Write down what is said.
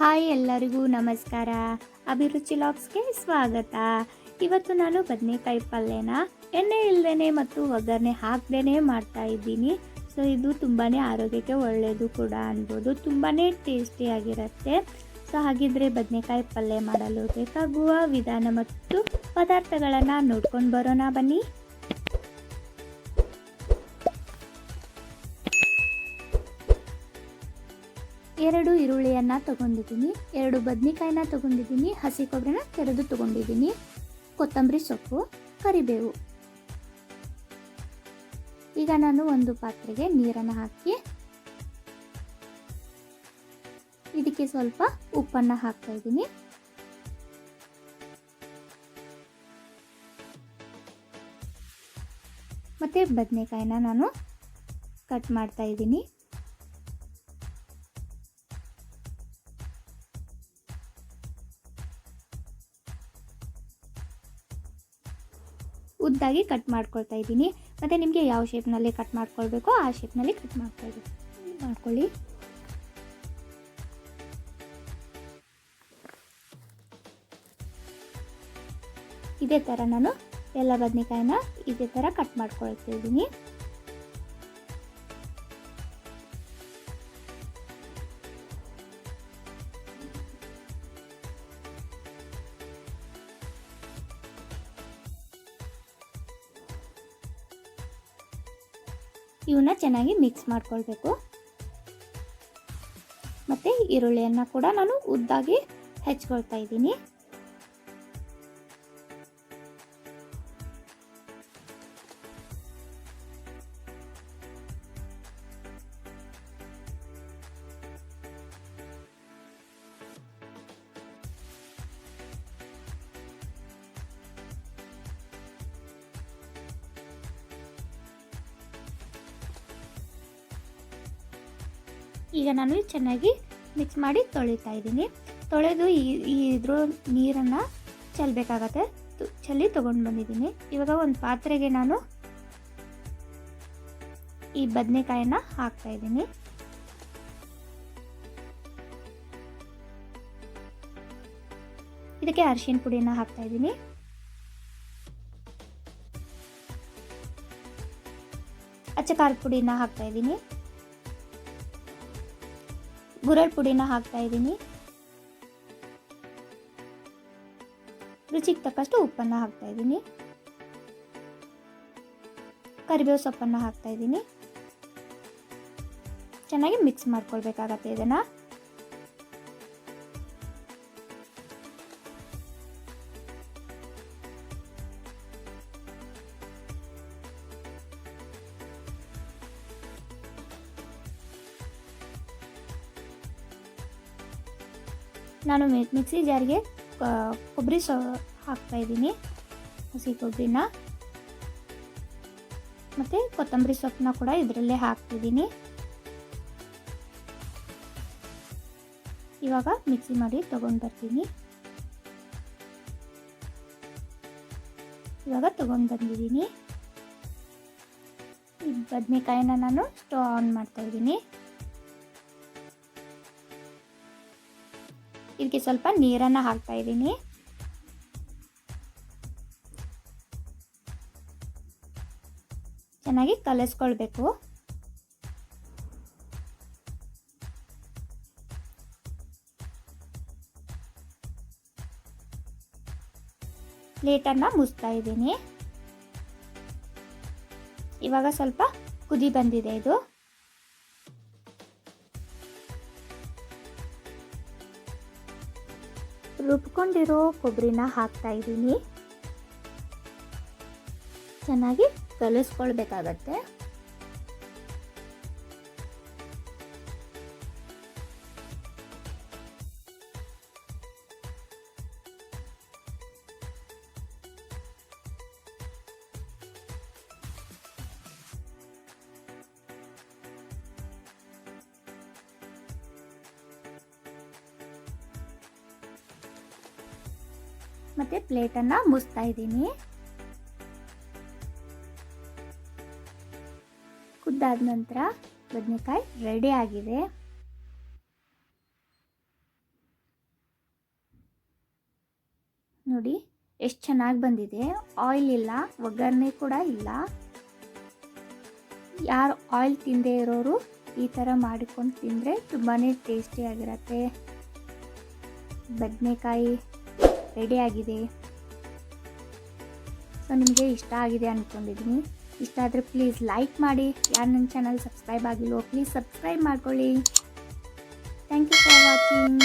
Hi ಎಲ್ಲರಿಗೂ ನಮಸ್ಕಾರ. ಅಭಿರುಚಿ ಲಾಗ್ಸ್ಗೆ ಸ್ವಾಗತ. ಇವತ್ತು ನಾನು ಬದನೆಕಾಯಿ ಪಲ್ಯನ ಎಣ್ಣೆ ಇಲ್ಲದೇ ಮತ್ತು ಒಗ್ಗರಣೆ ಹಾಕದೇ ಮಾಡ್ತಾ ಇದ್ದೀನಿ. ಸೊ ಇದು ತುಂಬಾ ಆರೋಗ್ಯಕ್ಕೆ ಒಳ್ಳೆಯದು ಕೂಡ ಅನ್ಬೋದು, ತುಂಬಾ ಟೇಸ್ಟಿಯಾಗಿರುತ್ತೆ. ಸೊ ಹಾಗಿದ್ರೆ ಬದನೆಕಾಯಿ ಪಲ್ಯ ಮಾಡಲು ಬೇಕಾಗುವ ವಿಧಾನ ಮತ್ತು ಪದಾರ್ಥಗಳನ್ನು ನೋಡ್ಕೊಂಡು ಬರೋಣ ಬನ್ನಿ. ಎರಡು ಈರುಳ್ಳಿಯನ್ನು ತೊಗೊಂಡಿದ್ದೀನಿ, ಎರಡು ಬದನೆಕಾಯಿನ ತೊಗೊಂಡಿದ್ದೀನಿ, ಹಸಿ ಕೊಬ್ಬರಿನ ತೆರೆದು ತೊಗೊಂಡಿದ್ದೀನಿ, ಕೊತ್ತಂಬರಿ ಸೊಪ್ಪು, ಕರಿಬೇವು. ಈಗ ನಾನು ಒಂದು ಪಾತ್ರೆಗೆ ನೀರನ್ನು ಹಾಕಿ ಇದಕ್ಕೆ ಸ್ವಲ್ಪ ಉಪ್ಪನ್ನು ಹಾಕ್ತಾ ಇದ್ದೀನಿ. ಮತ್ತು ಬದನೆಕಾಯಿನ ನಾನು ಕಟ್ ಮಾಡ್ತಾ ಇದ್ದೀನಿ. ಉದ್ದಾಗಿ ಕಟ್ ಮಾಡ್ಕೊಳ್ತಾ ಇದ್ದೀನಿ. ಮತ್ತು ನಿಮಗೆ ಯಾವ ಶೇಪ್ನಲ್ಲಿ ಕಟ್ ಮಾಡ್ಕೊಳ್ಬೇಕೋ ಆ ಶೇಪ್ನಲ್ಲಿ ಕಟ್ ಮಾಡ್ಕೊಳ್ಳಿ. ಇದೇ ಥರ ನಾನು ಎಲ್ಲ ಬದನೆಕಾಯಿನ ಇದೇ ಥರ ಕಟ್ ಮಾಡ್ಕೊಳ್ತಾ ಇದ್ದೀನಿ. ಇವನ್ನ ಚೆನ್ನಾಗಿ ಮಿಕ್ಸ್ ಮಾಡ್ಕೊಳ್ಬೇಕು. ಮತ್ತು ಈರುಳ್ಳಿಯನ್ನು ಕೂಡ ನಾನು ಉದ್ದಾಗಿ ಹೆಚ್ಚಿಕೊಳ್ತಾ ಇದ್ದೀನಿ. ಈಗ ನಾನು ಚೆನ್ನಾಗಿ ಮಿಕ್ಸ್ ಮಾಡಿ ತೊಳಿತಾ ಇದ್ದೀನಿ. ತೊಳೆದು ಇದ್ರ ನೀರನ್ನು ಚೆಲ್ಲಬೇಕಾಗತ್ತೆ, ಚೆಲ್ಲಿ ತೊಗೊಂಡು ಬಂದಿದ್ದೀನಿ. ಇವಾಗ ಒಂದು ಪಾತ್ರೆಗೆ ನಾನು ಈ ಬದನೆಕಾಯಿನ ಹಾಕ್ತಾ ಇದ್ದೀನಿ. ಇದಕ್ಕೆ ಅರಿಶಿನ ಪುಡಿನ ಹಾಕ್ತಾ ಇದ್ದೀನಿ. ಅಚ್ಚ ಖಾರದ ಪುಡಿನ ಹಾಕ್ತಾ ಇದ್ದೀನಿ. ಗುರಳ್ ಪುಡಿನ ಹಾಕ್ತಾ ಇದ್ದೀನಿ. ರುಚಿಗೆ ತಕ್ಕಷ್ಟು ಉಪ್ಪನ್ನು ಹಾಕ್ತಾ ಇದ್ದೀನಿ. ಕರಿಬೇವು ಸೊಪ್ಪನ್ನು ಹಾಕ್ತಾ ಇದ್ದೀನಿ. ಚೆನ್ನಾಗಿ ಮಿಕ್ಸ್ ಮಾಡ್ಕೊಳ್ಬೇಕಾಗತ್ತೆ ಇದನ್ನ. ನಾನು ಮಿಕ್ಸಿ ಜಾರ್ಗೆ ಕೊಬ್ಬರಿ ಹಾಕ್ತಾ ಇದ್ದೀನಿ, ಹಸಿ ಕೊಬ್ಬರಿನ. ಮತ್ತು ಕೊತ್ತಂಬರಿ ಸೊಪ್ಪನ್ನ ಕೂಡ ಇದರಲ್ಲೇ ಹಾಕ್ತಿದ್ದೀನಿ. ಇವಾಗ ಮಿಕ್ಸಿ ಮಾಡಿ ತೊಗೊಂಡು ಬರ್ತೀನಿ. ಇವಾಗ ತೊಗೊಂಡು ಬಂದಿದ್ದೀನಿ. ಈ ಬದನೆಕಾಯಿನ ನಾನು ಸ್ಟವ್ ಆನ್ ಮಾಡ್ತಾ ಇದ್ದೀನಿ. ಇದಕ್ಕೆ ಸ್ವಲ್ಪ ನೀರನ್ನು ಹಾಕ್ತಾ ಇದ್ದೀನಿ. ಚೆನ್ನಾಗಿ ಕಲಿಸ್ಕೊಳ್ಬೇಕು. ಪ್ಲೇಟನ್ನು ಮುಚ್ತಾ ಇದ್ದೀನಿ. ಇವಾಗ ಸ್ವಲ್ಪ ಕುದಿ ಬಂದಿದೆ ಇದು. ರುಬ್ಕೊಂಡಿರೋ ಕೊಬ್ಬರಿನ ಹಾಕ್ತಾ ಇದ್ದೀನಿ. ಚೆನ್ನಾಗಿ ಕಲಿಸ್ಕೊಳ್ಬೇಕಾಗತ್ತೆ. ಮತ್ತೆ ಪ್ಲೇಟನ್ನು ಮುಚ್ತಾ ಇದ್ದೀನಿ. ಕುದ್ದಾದ ನಂತರ ಬದನೆಕಾಯಿ ರೆಡಿ ಆಗಿದೆ. ನೋಡಿ ಎಷ್ಟು ಚೆನ್ನಾಗಿ ಬಂದಿದೆ. ಆಯಿಲ್ ಇಲ್ಲ, ಒಗ್ಗರಣೆ ಕೂಡ ಇಲ್ಲ. ಯಾರು ಆಯಿಲ್ ತಿಂದೇ ಇರೋರು ಈ ಥರ ಮಾಡಿಕೊಂಡು ತಿಂದರೆ ತುಂಬಾ ಟೇಸ್ಟಿಯಾಗಿರುತ್ತೆ. ಬದನೆಕಾಯಿ ರೆಡಿಯಾಗಿದೆ. ಸೊ ನಿಮಗೆ ಇಷ್ಟ ಆಗಿದೆ ಅಂದ್ಕೊಂಡಿದ್ದೀನಿ. ಇಷ್ಟ ಆದರೆ ಪ್ಲೀಸ್ ಲೈಕ್ ಮಾಡಿ. ಯಾರು ನನ್ನ ಚಾನಲ್ ಸಬ್ಸ್ಕ್ರೈಬ್ ಆಗಿಲ್ವೋ ಪ್ಲೀಸ್ ಸಬ್ಸ್ಕ್ರೈಬ್ ಮಾಡ್ಕೊಳ್ಳಿ. Thank you for watching.